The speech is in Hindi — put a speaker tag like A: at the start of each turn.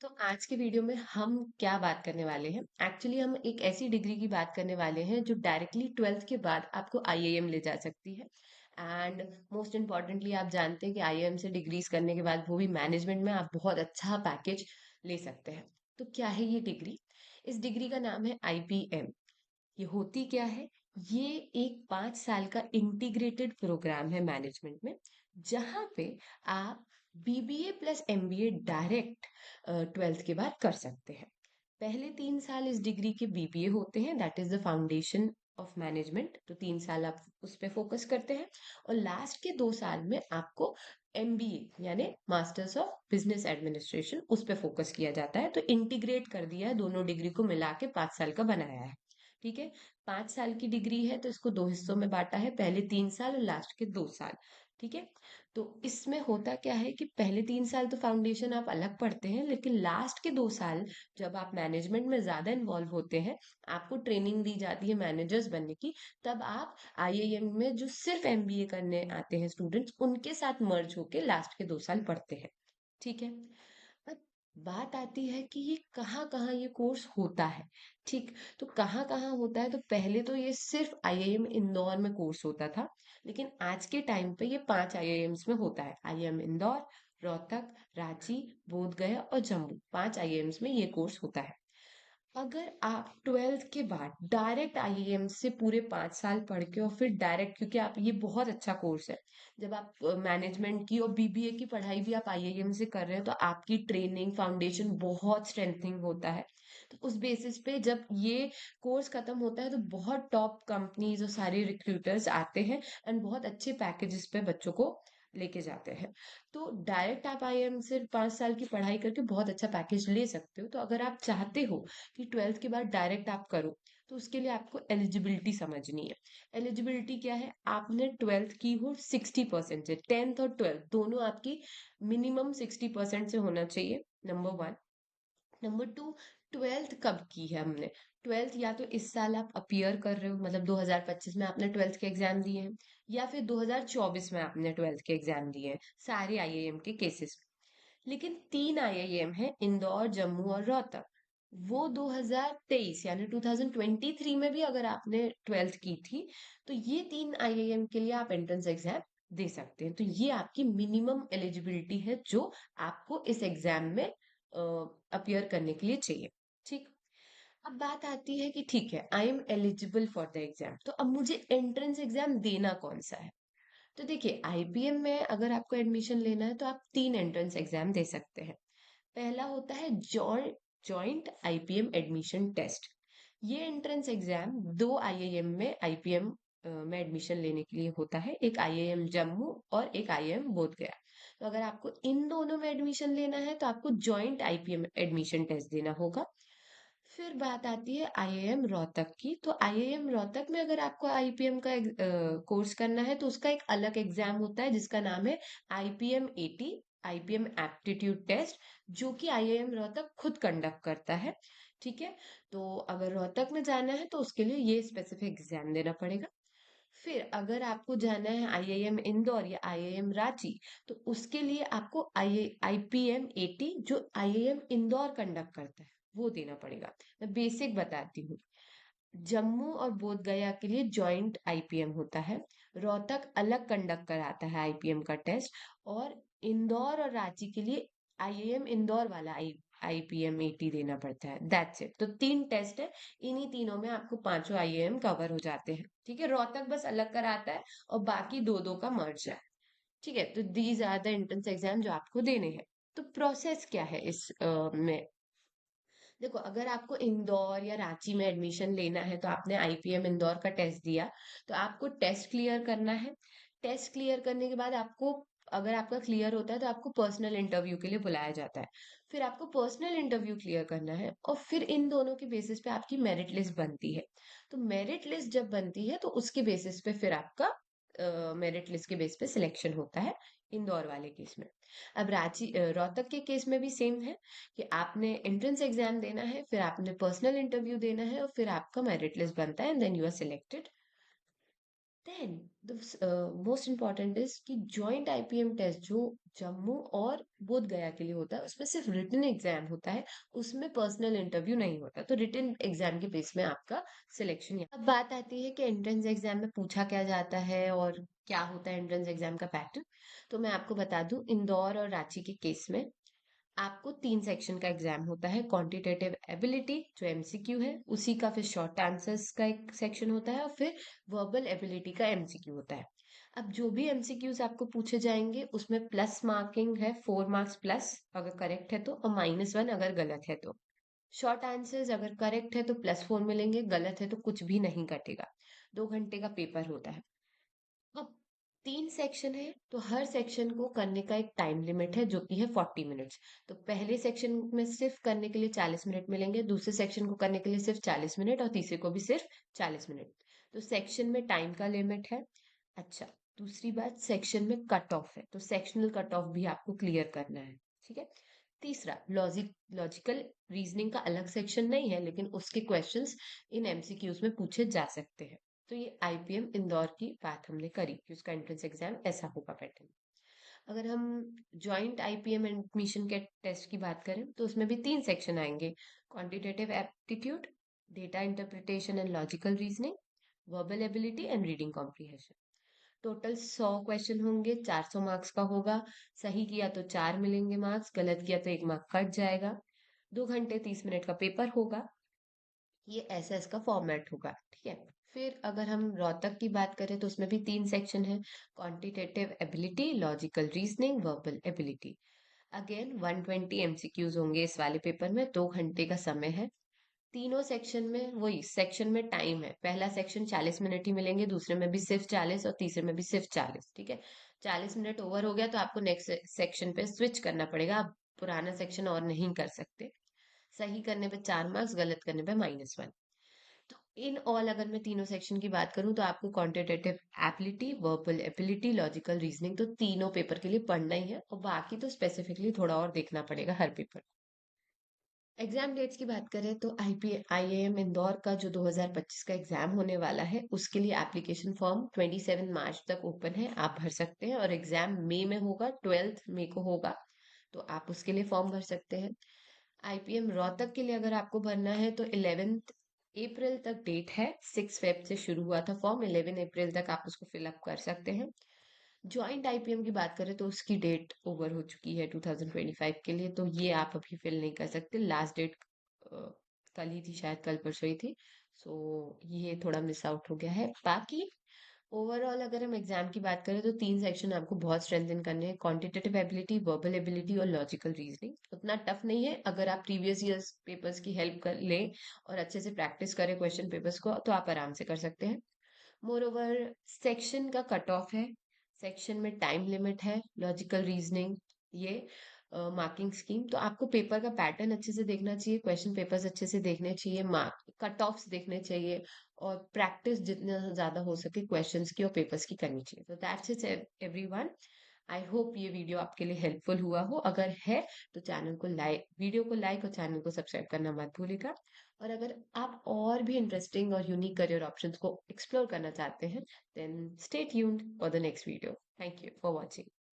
A: तो आज के वीडियो में हम क्या बात करने वाले हैं। एक्चुअली हम एक ऐसी डिग्री की बात करने वाले हैं जो डायरेक्टली ट्वेल्थ के बाद आपको आईआईएम ले जा सकती है। एंड मोस्ट इम्पॉर्टेंटली आप जानते हैं कि आईआईएम से डिग्रीज करने के बाद वो भी मैनेजमेंट में आप बहुत अच्छा पैकेज ले सकते हैं। तो क्या है ये डिग्री? इस डिग्री का नाम है आईपीएम। ये होती क्या है? ये एक 5 साल का इंटीग्रेटेड प्रोग्राम है मैनेजमेंट में, जहाँ पे आप BBA plus MBA direct twelfth के बाद कर सकते हैं। पहले 3 साल इस डिग्री के बीबीए होते हैं, that is the foundation of management. तो 3 साल आप उस पर फोकस करते हैं और लास्ट के 2 साल में आपको एमबीए यानी मास्टर्स ऑफ बिजनेस एडमिनिस्ट्रेशन उस पर फोकस किया जाता है। तो इंटीग्रेट कर दिया है, दोनों डिग्री को मिला के 5 साल का बनाया है। ठीक है। 5 साल की डिग्री है तो इसको दो हिस्सों में बांटा है, पहले 3 साल और लास्ट के 2 साल। ठीक है। तो इसमें होता क्या है कि पहले 3 साल तो फाउंडेशन आप अलग पढ़ते हैं, लेकिन लास्ट के 2 साल जब आप मैनेजमेंट में ज्यादा इन्वॉल्व होते हैं, आपको ट्रेनिंग दी जाती है मैनेजर्स बनने की, तब आप आईआईएम में जो सिर्फ एमबीए करने आते हैं स्टूडेंट्स, उनके साथ मर्ज होके लास्ट के 2 साल पढ़ते हैं। ठीक है। अब बात आती है कि ये कहाँ कहाँ ये कोर्स होता है। ठीक। तो कहाँ कहाँ होता है? तो पहले तो ये सिर्फ आईआईएम इंदौर में कोर्स होता था, लेकिन आज के टाइम पे ये 5 आईआईएम्स में होता है। आईआईएम इंदौर, रोहतक, रांची, बोध गया और जम्मू, 5 आईआईएम्स में ये कोर्स होता है। अगर आप ट्वेल्थ के बाद डायरेक्ट आईआईएम से पूरे 5 साल पढ़ के और फिर डायरेक्ट, क्योंकि आप ये बहुत अच्छा कोर्स है, जब आप मैनेजमेंट की और बीबीए की पढ़ाई भी आप आईआईएम से कर रहे हैं तो आपकी ट्रेनिंग फाउंडेशन बहुत स्ट्रेंथनिंग होता है। तो उस बेसिस पे जब ये कोर्स खत्म होता है तो बहुत टॉप कंपनीज और सारे रिक्रूटर्स आते हैं एंड बहुत अच्छे पैकेजेस पे बच्चों को लेके जाते हैं। तो डायरेक्ट आप आईआईएम से 5 साल की पढ़ाई करके बहुत अच्छा पैकेज ले सकते हो। तो अगर आप चाहते हो कि ट्वेल्थ के बाद डायरेक्ट आप करो, तो उसके लिए आपको एलिजिबिलिटी समझनी है। एलिजिबिलिटी क्या है? आपने ट्वेल्थ की हो 60% से, टेंथ और ट्वेल्थ दोनों आपकी मिनिमम 60% से होना चाहिए, number one. Number two, twelfth कब की है हमने? ट्वेल्थ या तो इस साल आप अपीयर कर रहे हो, मतलब 2025 में आपने ट्वेल्थ के एग्जाम दिए हैं, या फिर 2024 में आपने ट्वेल्थ के एग्जाम दिए हैं, सारे आईआईएम के केसेस में। लेकिन 3 आईआईएम है, इंदौर, जम्मू और रोहतक। वो 2023 यानी 2023 में भी अगर आपने ट्वेल्थ की थी, तो ये 3 आईआईएम के लिए आप एंट्रेंस एग्जाम दे सकते हैं। तो ये आपकी मिनिमम एलिजिबिलिटी है जो आपको इस एग्जाम में अपीयर करने के लिए चाहिए। ठीक। अब बात आती है कि ठीक है, I am eligible for the exam, तो अब मुझे एंट्रेंस एग्जाम देना कौन सा है? तो देखिए, आईपीएम में अगर आपको एडमिशन लेना है तो आप 3 एंट्रेंस एग्जाम दे सकते हैं। पहला होता है जॉइंट आईपीएम एडमिशन टेस्ट। ये एंट्रेंस एग्जाम 2 आईआईएम में आईपीएम में एडमिशन लेने के लिए होता है, एक आईआईएम जम्मू और एक आईआईएम बोध गया। तो अगर आपको इन दोनों में एडमिशन लेना है तो आपको जॉइंट आईपीएम एडमिशन टेस्ट देना होगा। फिर बात आती है आईआईएम रोहतक की। तो आईआईएम रोहतक में अगर आपको आईपीएम का कोर्स करना है तो उसका एक अलग एग्जाम होता है जिसका नाम है IPM AT, IPM aptitude test, जो कि आईआईएम रोहतक खुद कंडक्ट करता है। ठीक है। तो अगर रोहतक में जाना है तो उसके लिए ये स्पेसिफिक एग्जाम देना पड़ेगा। फिर अगर आपको जाना है आईआईएम इंदौर या आईआईएम रांची, तो उसके लिए आपको आई आईपीएम एटी, जो आईआईएम इंदौर कंडक्ट करता है, वो देना पड़ेगा। मैं बेसिक बताती हूँ। जम्मू और बोध गया के लिए जॉइंट आईपीएम होता है, रोहतक अलग कंडक्ट कराता है आईपीएम का टेस्ट, और इंदौर और रांची के लिए आईआईएम इंदौर वाला आईपीएम एटी देना पड़ता है। That's it. तो 3 टेस्ट है, इन्हीं तीनों में आपको पांचों आईआईएम कवर हो जाते हैं। ठीक है। रोहतक बस अलग कराता है और बाकी दो दो का मर्ज है। ठीक है। तो these are the entrance exam जो आपको देने हैं। तो प्रोसेस क्या है इस में? देखो, अगर आपको इंदौर या रांची में एडमिशन लेना है तो आपने आईपीएम इंदौर का टेस्ट दिया, तो आपको टेस्ट क्लियर करना है। टेस्ट क्लियर करने के बाद आपको, अगर आपका क्लियर होता है तो आपको पर्सनल इंटरव्यू के लिए बुलाया जाता है। फिर आपको पर्सनल इंटरव्यू क्लियर करना है और फिर इन दोनों के बेसिस पे आपकी मेरिट लिस्ट बनती है। तो मेरिट लिस्ट जब बनती है तो उसके बेसिस पे फिर आपका मेरिट लिस्ट के बेस पे सिलेक्शन होता है, इंदौर वाले केस में। अब रोहतक के केस में भी सेम है कि आपने एंट्रेंस एग्जाम देना है, फिर आपने पर्सनल इंटरव्यू देना है और फिर आपका मेरिट लिस्ट बनता है and then you are selected. Then the most important is कि जॉइंट आईपीएम टेस्ट जो जम्मू और बोध गया के लिए होता है उसमें सिर्फ रिटन एग्जाम होता है, उसमें पर्सनल इंटरव्यू नहीं होता, तो रिटन एग्जाम के बेस में आपका सिलेक्शन। अब बात आती है कि एंट्रेंस एग्जाम में पूछा क्या जाता है और क्या होता है एंट्रेंस एग्जाम का पैटर्न। तो मैं आपको बता दूं, इंदौर और रांची के केस में आपको 3 सेक्शन का एग्जाम होता है। क्वांटिटेटिव एबिलिटी जो एमसीक्यू है उसी का, फिर शॉर्ट आंसर्स का एक सेक्शन होता है, और फिर वर्बल एबिलिटी का एमसीक्यू होता है। अब जो भी एमसीक्यूज आपको पूछे जाएंगे उसमें प्लस मार्किंग है, 4 मार्क्स प्लस अगर करेक्ट है तो, और -1 अगर गलत है तो। शॉर्ट आंसर्स अगर करेक्ट है तो +4 मिलेंगे, गलत है तो कुछ भी नहीं कटेगा। 2 घंटे का पेपर होता है। अब 3 सेक्शन है तो हर सेक्शन को करने का एक टाइम लिमिट है जो कि है 40 मिनट्स। तो पहले सेक्शन में सिर्फ करने के लिए 40 मिनट मिलेंगे, दूसरे सेक्शन को करने के लिए सिर्फ 40 मिनट, और तीसरे को भी सिर्फ 40 मिनट। तो सेक्शन में टाइम का लिमिट है। अच्छा, दूसरी बात, सेक्शन में कट ऑफ है, तो सेक्शनल कट ऑफ भी आपको क्लियर करना है। ठीक है। तीसरा, लॉजिकल रीजनिंग का अलग सेक्शन नहीं है, लेकिन उसके क्वेश्चंस इन एमसीक्यूज में पूछे जा सकते हैं। तो ये आईपीएम इंदौर की बात हमने करी कि उसका एंट्रेंस एग्जाम ऐसा होगा पैटर्न। अगर हम जॉइंट आईपीएम एडमिशन के टेस्ट की बात करें तो उसमें भी 3 सेक्शन आएंगे। Quantitative aptitude, data interpretation and logical reasoning, verbal ability and reading comprehension. Total 100 question होंगे, 400 मार्क्स का होगा। सही किया तो 4 मिलेंगे मार्क्स, गलत किया तो 1 मार्क कट जाएगा। 2 घंटे 30 मिनट का पेपर होगा। ये ऐसा इसका फॉर्मेट होगा। ठीक है। फिर अगर हम रोहतक की बात करें तो उसमें भी 3 सेक्शन है। Quantitative ability, logical reasoning, verbal ability. Again 120 MCQs होंगे इस वाले पेपर में, 2 घंटे का समय है। तीनों सेक्शन में वही, सेक्शन में टाइम है, पहला सेक्शन 40 मिनट ही मिलेंगे, दूसरे में भी सिर्फ 40 और तीसरे में भी सिर्फ 40। ठीक है। 40 मिनट ओवर हो गया तो आपको नेक्स्ट सेक्शन पे स्विच करना पड़ेगा, आप पुराना सेक्शन और नहीं कर सकते। सही करने पे 4 मार्क्स, गलत करने पे -1। तो इन ऑल अगर मैं तीनों सेक्शन की बात करूं तो आपको quantitative ability, verbal ability, logical reasoning, तो तीनों पेपर के लिए पढ़ना ही है, और बाकी तो स्पेसिफिकली थोड़ा और देखना पड़ेगा हर पेपर। एग्जाम डेट्स की बात करें तो आईआईएम इंदौर का जो 2025 का एग्जाम होने वाला है उसके लिए एप्लीकेशन फॉर्म 27 मार्च तक ओपन है, आप भर सकते हैं। और एग्जाम मई में होगा, 12 मई को होगा, तो आप उसके लिए फॉर्म भर सकते हैं। आईपीएम रोहतक के लिए अगर आपको भरना है तो 11 अप्रैल तक डेट है। 6 फेब से शुरू हुआ था फॉर्म, 11 अप्रैल तक आप उसको फिलअप कर सकते हैं। ज्वाइंट आईपीएम की बात करें तो उसकी डेट ओवर हो चुकी है 2025 के लिए, तो ये आप अभी फिल नहीं कर सकते। लास्ट डेट कल ही थी, शायद कल परसों ही थी। सो ये थोड़ा मिस आउट हो गया है। बाकी ओवरऑल अगर हम एग्जाम की बात करें तो 3 सेक्शन आपको बहुत स्ट्रेंथन करने हैं। क्वांटिटेटिव एबिलिटी, वर्बल एबिलिटी और लॉजिकल रीजनिंग उतना टफ नहीं है, अगर आप प्रीवियस ईयर्स पेपर्स की हेल्प कर लें और अच्छे से प्रैक्टिस करें क्वेश्चन पेपर्स को तो आप आराम से कर सकते हैं। मोर ओवर, सेक्शन का कट ऑफ है, सेक्शन में टाइम लिमिट है, लॉजिकल रीजनिंग, ये मार्किंग स्कीम। तो आपको पेपर का पैटर्न अच्छे से देखना चाहिए, क्वेश्चन पेपर्स अच्छे से देखने चाहिए, मार्क कट ऑफ्स देखने चाहिए, और प्रैक्टिस जितना ज्यादा हो सके क्वेश्चंस की और पेपर्स की करनी चाहिए। तो that's it everyone. I hope ये वीडियो आपके लिए हेल्पफुल हुआ हो। अगर है तो चैनल को लाइक, वीडियो को लाइक और चैनल को सब्सक्राइब करना मत भूलिएगा। और अगर आप और भी इंटरेस्टिंग और यूनिक करियर ऑप्शंस को एक्सप्लोर करना चाहते हैं, then stay tuned for the next video. Thank you for watching.